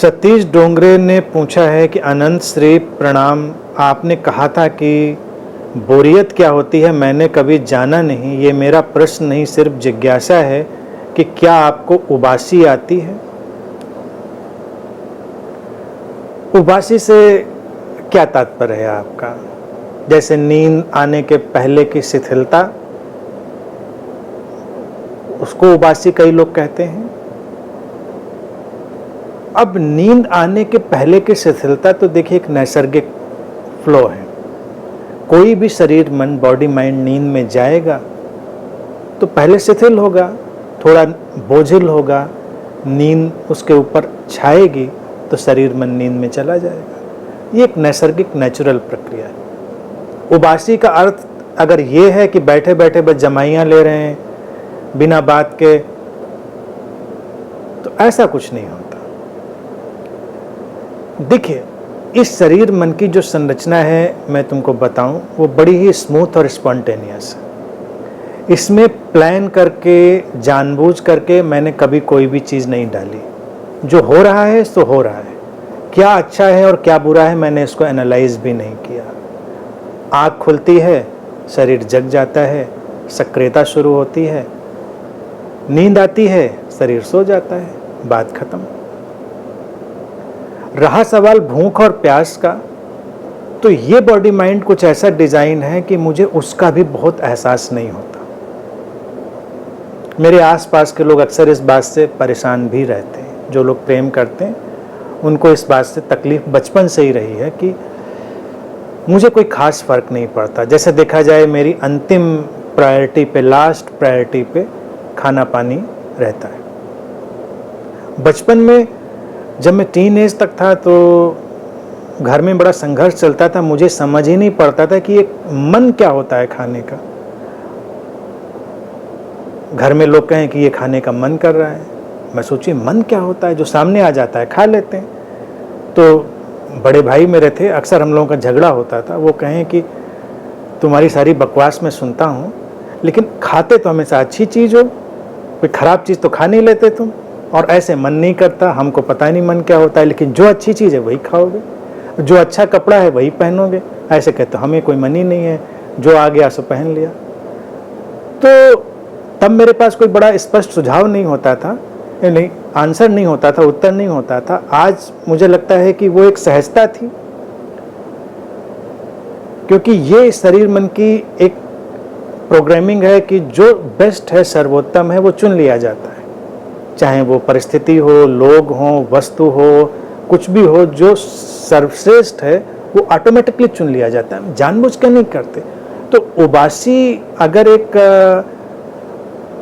सतीश डोंगरे ने पूछा है कि अनंत श्री प्रणाम, आपने कहा था कि बोरियत क्या होती है मैंने कभी जाना नहीं। ये मेरा प्रश्न नहीं, सिर्फ जिज्ञासा है कि क्या आपको उबासी आती है। उबासी से क्या तात्पर्य है आपका? जैसे नींद आने के पहले की शिथिलता, उसको उबासी कई लोग कहते हैं। अब नींद आने के पहले की शिथिलता तो देखिए एक नैसर्गिक फ्लो है। कोई भी शरीर, मन, बॉडी, माइंड नींद में जाएगा तो पहले शिथिल होगा, थोड़ा बोझिल होगा, नींद उसके ऊपर छाएगी तो शरीर मन नींद में चला जाएगा। ये एक नैसर्गिक नेचुरल प्रक्रिया है। उबासी का अर्थ अगर ये है कि बैठे बैठे बस जमाइयाँ ले रहे हैं बिना बात के, तो ऐसा कुछ नहीं होता। देखिए, इस शरीर मन की जो संरचना है मैं तुमको बताऊं, वो बड़ी ही स्मूथ और स्पॉन्टेनियस है। इसमें प्लान करके, जानबूझ करके मैंने कभी कोई भी चीज़ नहीं डाली। जो हो रहा है सो हो रहा है। क्या अच्छा है और क्या बुरा है मैंने इसको एनालाइज भी नहीं किया। आँख खुलती है, शरीर जग जाता है, सक्रियता शुरू होती है, नींद आती है, शरीर सो जाता है, बात खत्म। रहा सवाल भूख और प्यास का, तो ये बॉडी माइंड कुछ ऐसा डिज़ाइन है कि मुझे उसका भी बहुत एहसास नहीं होता। मेरे आसपास के लोग अक्सर इस बात से परेशान भी रहते हैं। जो लोग प्रेम करते हैं उनको इस बात से तकलीफ बचपन से ही रही है कि मुझे कोई खास फर्क नहीं पड़ता। जैसे देखा जाए मेरी अंतिम प्रायोरिटी पे, लास्ट प्रायोरिटी पे खाना पानी रहता है। बचपन में जब मैं टीन एज तक था तो घर में बड़ा संघर्ष चलता था। मुझे समझ ही नहीं पड़ता था कि एक मन क्या होता है खाने का। घर में लोग कहें कि ये खाने का मन कर रहा है, मैं सोची मन क्या होता है, जो सामने आ जाता है खा लेते हैं। तो बड़े भाई मेरे थे, अक्सर हम लोगों का झगड़ा होता था। वो कहें कि तुम्हारी सारी बकवास मैं सुनता हूँ, लेकिन खाते तो हमेशा अच्छी चीज़ हो, कोई ख़राब चीज़ तो खा नहीं लेते तुम, और ऐसे मन नहीं करता। हमको पता नहीं मन क्या होता है, लेकिन जो अच्छी चीज़ है वही खाओगे, जो अच्छा कपड़ा है वही पहनोगे। ऐसे कहते हमें कोई मन ही नहीं है, जो आ गया सो पहन लिया। तो तब मेरे पास कोई बड़ा स्पष्ट सुझाव नहीं होता था, नहीं आंसर नहीं होता था, उत्तर नहीं होता था। आज मुझे लगता है कि वो एक सहजता थी, क्योंकि ये शरीर मन की एक प्रोग्रामिंग है कि जो बेस्ट है, सर्वोत्तम है, वो चुन लिया जाता है। चाहे वो परिस्थिति हो, लोग हों, वस्तु हो, कुछ भी हो, जो सर्वश्रेष्ठ है वो ऑटोमेटिकली चुन लिया जाता है, जानबूझ के नहीं करते। तो उबासी अगर एक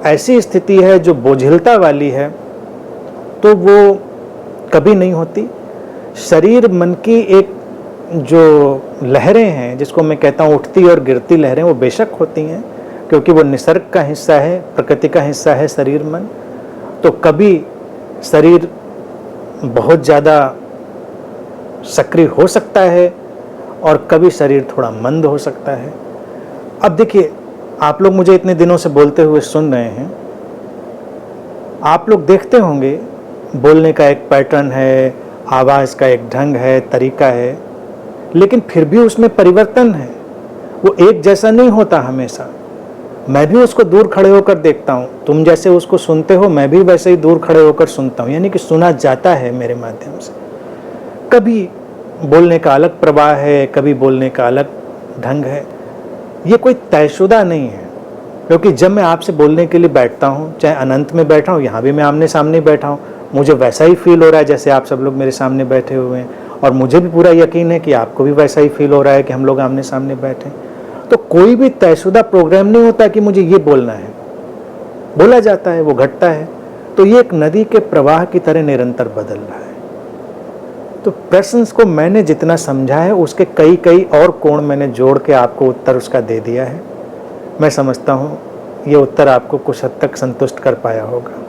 ऐसी स्थिति है जो बोझिलता वाली है तो वो कभी नहीं होती। शरीर मन की एक जो लहरें हैं, जिसको मैं कहता हूँ उठती और गिरती लहरें, वो बेशक होती हैं, क्योंकि वो निसर्ग का हिस्सा है, प्रकृति का हिस्सा है शरीर मन। तो कभी शरीर बहुत ज़्यादा सक्रिय हो सकता है और कभी शरीर थोड़ा मंद हो सकता है। अब देखिए, आप लोग मुझे इतने दिनों से बोलते हुए सुन रहे हैं, आप लोग देखते होंगे बोलने का एक पैटर्न है, आवाज़ का एक ढंग है, तरीका है, लेकिन फिर भी उसमें परिवर्तन है। वो एक जैसा नहीं होता हमेशा। मैं भी उसको दूर खड़े होकर देखता हूँ, तुम जैसे उसको सुनते हो मैं भी वैसे ही दूर खड़े होकर सुनता हूँ, यानी कि सुना जाता है मेरे माध्यम से। कभी बोलने का अलग प्रवाह है, कभी बोलने का अलग ढंग है। ये कोई तयशुदा नहीं है, क्योंकि जब मैं आपसे बोलने के लिए बैठता हूँ, चाहे अनंत में बैठा हूँ, यहाँ भी मैं आमने सामने बैठा हूँ, मुझे वैसा ही फील हो रहा है जैसे आप सब लोग मेरे सामने बैठे हुए हैं, और मुझे भी पूरा यकीन है कि आपको भी वैसा ही फील हो रहा है कि हम लोग आमने सामने बैठे हैं। तो कोई भी तयशुदा प्रोग्राम नहीं होता कि मुझे ये बोलना है, बोला जाता है, वो घटता है। तो ये एक नदी के प्रवाह की तरह निरंतर बदल रहा है। तो प्रश्न को मैंने जितना समझा है उसके कई कई और कोण मैंने जोड़ के आपको उत्तर उसका दे दिया है। मैं समझता हूँ ये उत्तर आपको कुछ हद तक संतुष्ट कर पाया होगा।